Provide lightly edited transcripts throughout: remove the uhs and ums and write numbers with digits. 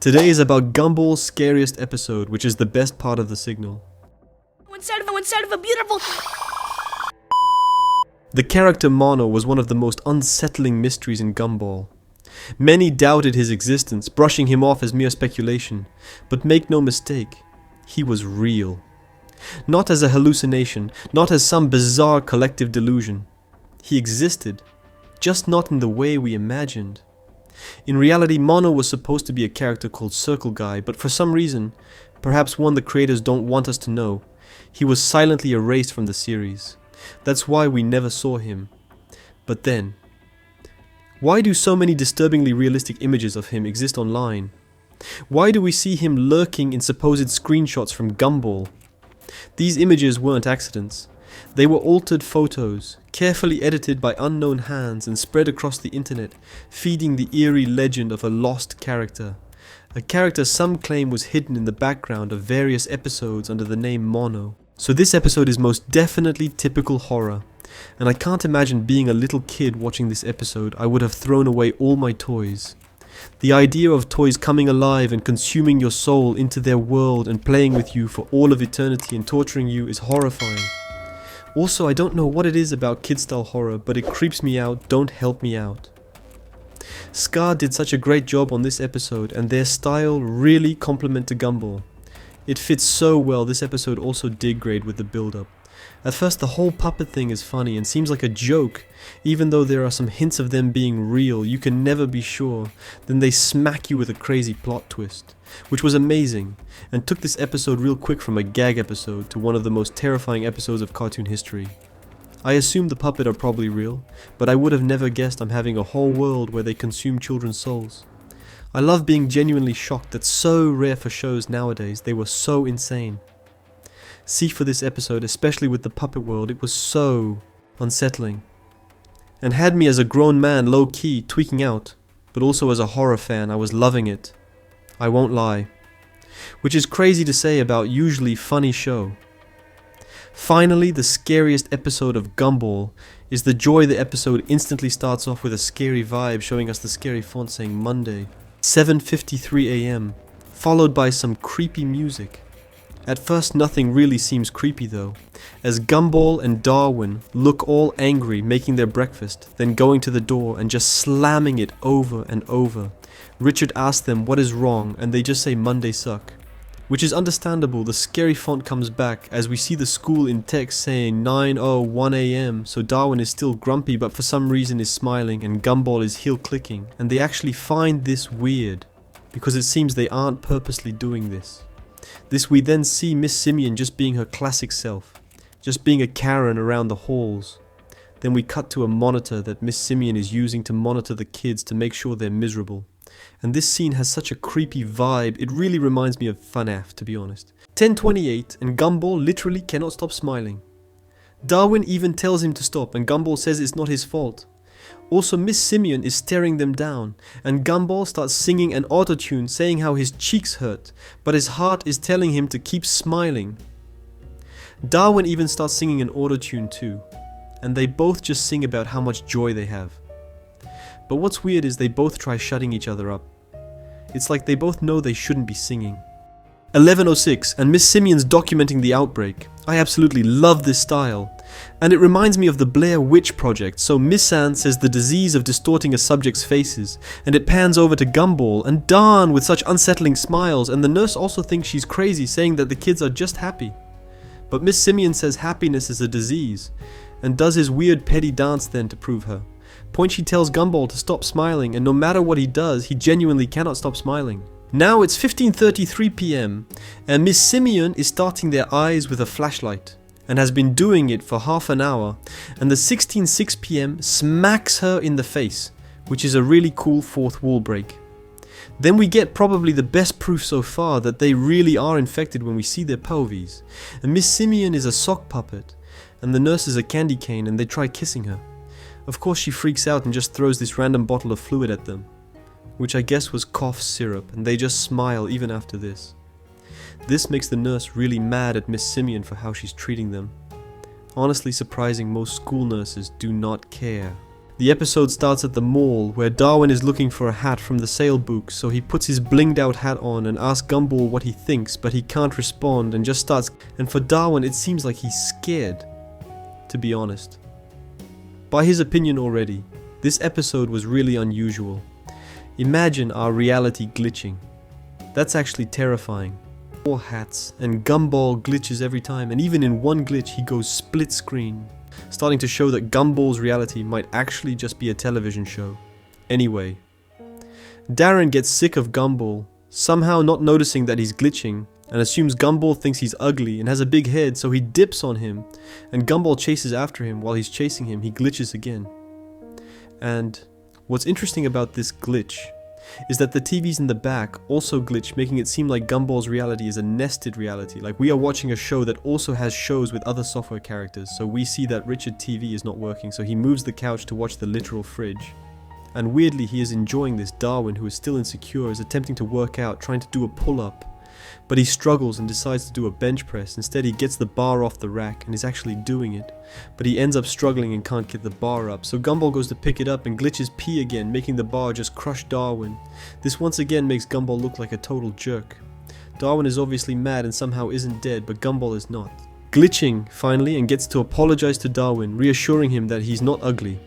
Today is about Gumball's scariest episode, which is the best part of the signal. Inside of a beautiful... The character Mono was one of the most unsettling mysteries in Gumball. Many doubted his existence, brushing him off as mere speculation, but make no mistake, he was real. Not as a hallucination, not as some bizarre collective delusion. He existed, just not in the way we imagined. In reality, Mono was supposed to be a character called Circle Guy, but for some reason, perhaps one the creators don't want us to know, he was silently erased from the series. That's why we never saw him. But then, why do so many disturbingly realistic images of him exist online? Why do we see him lurking in supposed screenshots from Gumball? These images weren't accidents. They were altered photos, carefully edited by unknown hands and spread across the internet, feeding the eerie legend of a lost character. A character some claim was hidden in the background of various episodes under the name Mono. So this episode is most definitely typical horror, and I can't imagine being a little kid watching this episode. I would have thrown away all my toys. The idea of toys coming alive and consuming your soul into their world and playing with you for all of eternity and torturing you is horrifying. Also, I don't know what it is about kid-style horror, but it creeps me out. Don't help me out. Scar did such a great job on this episode, and their style really complemented Gumball. It fits so well. This episode also did great with the build-up. At first the whole puppet thing is funny and seems like a joke, even though there are some hints of them being real, you can never be sure. Then they smack you with a crazy plot twist, which was amazing, and took this episode real quick from a gag episode to one of the most terrifying episodes of cartoon history. I assume the puppet are probably real, but I would have never guessed I'm having a whole world where they consume children's souls. I love being genuinely shocked. That's so rare for shows nowadays. They were so insane. See, for this episode, especially with the puppet world, it was so unsettling. And had me as a grown man low-key tweaking out, but also as a horror fan, I was loving it. I won't lie. Which is crazy to say about usually funny show. Finally, the scariest episode of Gumball is the joy the episode instantly starts off with a scary vibe, showing us the scary font saying Monday, 7:53 AM, followed by some creepy music. At first nothing really seems creepy though, as Gumball and Darwin look all angry making their breakfast, then going to the door and just slamming it over and over. Richard asks them what is wrong and they just say Monday suck. Which is understandable. The scary font comes back as we see the school in text saying 9:01 AM, so Darwin is still grumpy but for some reason is smiling and Gumball is heel clicking, and they actually find this weird because it seems they aren't purposely doing this. We then see Miss Simian just being her classic self, just being a Karen around the halls. Then we cut to a monitor that Miss Simian is using to monitor the kids to make sure they're miserable. And this scene has such a creepy vibe, it really reminds me of FNAF, to be honest. 10:28 and Gumball literally cannot stop smiling. Darwin even tells him to stop and Gumball says it's not his fault. Also, Miss Simian is staring them down, and Gumball starts singing an autotune saying how his cheeks hurt, but his heart is telling him to keep smiling. Darwin even starts singing an autotune too, and they both just sing about how much joy they have. But what's weird is they both try shutting each other up. It's like they both know they shouldn't be singing. 11:06 and Miss Simian's documenting the outbreak. I absolutely love this style. And it reminds me of the Blair Witch Project, so Miss Anne says the disease of distorting a subject's faces, and it pans over to Gumball and Darn with such unsettling smiles, and the nurse also thinks she's crazy, saying that the kids are just happy. But Miss Simian says happiness is a disease, and does his weird petty dance then to prove her. Point she tells Gumball to stop smiling, and no matter what he does, he genuinely cannot stop smiling. Now it's 15:33 PM, and Miss Simian is starting their eyes with a flashlight, and has been doing it for half an hour, and the 16:06 PM smacks her in the face, which is a really cool fourth wall break. Then we get probably the best proof so far that they really are infected when we see their pelvies, and Miss Simian is a sock puppet, and the nurse is a candy cane, and they try kissing her. Of course she freaks out and just throws this random bottle of fluid at them, which I guess was cough syrup, and they just smile even after this. This makes the nurse really mad at Miss Simian for how she's treating them. Honestly surprising, most school nurses do not care. The episode starts at the mall, where Darwin is looking for a hat from the sale book, so he puts his blinged out hat on and asks Gumball what he thinks, but he can't respond and just starts. And for Darwin, it seems like he's scared, to be honest. By his opinion already, this episode was really unusual. Imagine our reality glitching. That's actually terrifying. 4 hats, and Gumball glitches every time, and even in one glitch he goes split screen, starting to show that Gumball's reality might actually just be a television show. Anyway, Darren gets sick of Gumball, somehow not noticing that he's glitching, and assumes Gumball thinks he's ugly and has a big head, so he dips on him, and Gumball chases after him. While he's chasing him, he glitches again. And what's interesting about this glitch is that the TVs in the back also glitch, making it seem like Gumball's reality is a nested reality, like we are watching a show that also has shows with other software characters. So we see that Richard's TV is not working, so he moves the couch to watch the literal fridge. And weirdly, he is enjoying this. Darwin, who is still insecure, is attempting to work out, trying to do a pull-up, but he struggles and decides to do a bench press. Instead, he gets the bar off the rack and is actually doing it, but he ends up struggling and can't get the bar up. So Gumball goes to pick it up and glitches P again, making the bar just crush Darwin. This once again makes Gumball look like a total jerk. Darwin is obviously mad and somehow isn't dead, but Gumball is not. Glitching finally, and gets to apologize to Darwin, reassuring him that he's not ugly.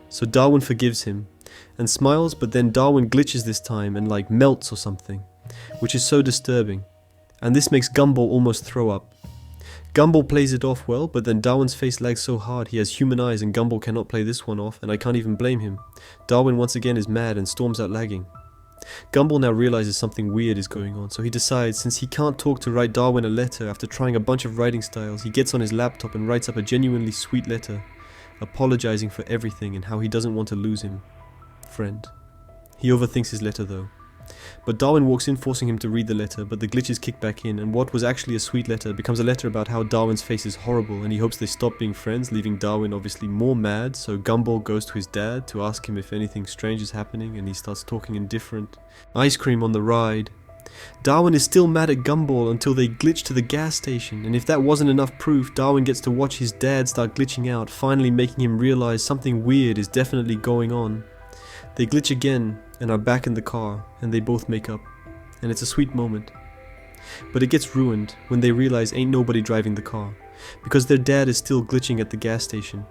So Darwin forgives him and smiles, but then Darwin glitches this time and like melts or something, which is so disturbing. And this makes Gumball almost throw up. Gumball plays it off well, but then Darwin's face lags so hard he has human eyes, and Gumball cannot play this one off, and I can't even blame him. Darwin once again is mad and storms out lagging. Gumball now realizes something weird is going on, so he decides, since he can't talk, to write Darwin a letter. After trying a bunch of writing styles, he gets on his laptop and writes up a genuinely sweet letter, apologizing for everything and how he doesn't want to lose him. Friend. He overthinks his letter though. But Darwin walks in, forcing him to read the letter, but the glitches kick back in, and what was actually a sweet letter becomes a letter about how Darwin's face is horrible and he hopes they stop being friends, leaving Darwin obviously more mad. So Gumball goes to his dad to ask him if anything strange is happening, and he starts talking indifferent. Ice cream on the ride. Darwin is still mad at Gumball until they glitch to the gas station, and if that wasn't enough proof, Darwin gets to watch his dad start glitching out, finally making him realize something weird is definitely going on. They glitch again and are back in the car, and they both make up, and it's a sweet moment. But it gets ruined when they realize ain't nobody driving the car, because their dad is still glitching at the gas station.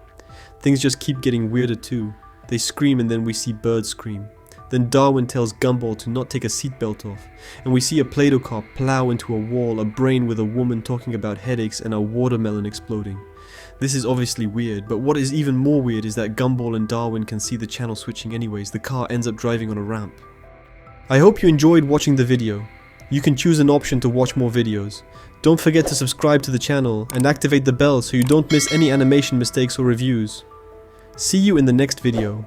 Things just keep getting weirder too. They scream, and then we see birds scream. Then Darwin tells Gumball to not take a seatbelt off, and we see a Play-Doh car plow into a wall, a brain with a woman talking about headaches, and a watermelon exploding. This is obviously weird, but what is even more weird is that Gumball and Darwin can see the channel switching anyways. The car ends up driving on a ramp. I hope you enjoyed watching the video. You can choose an option to watch more videos. Don't forget to subscribe to the channel and activate the bell so you don't miss any animation mistakes or reviews. See you in the next video.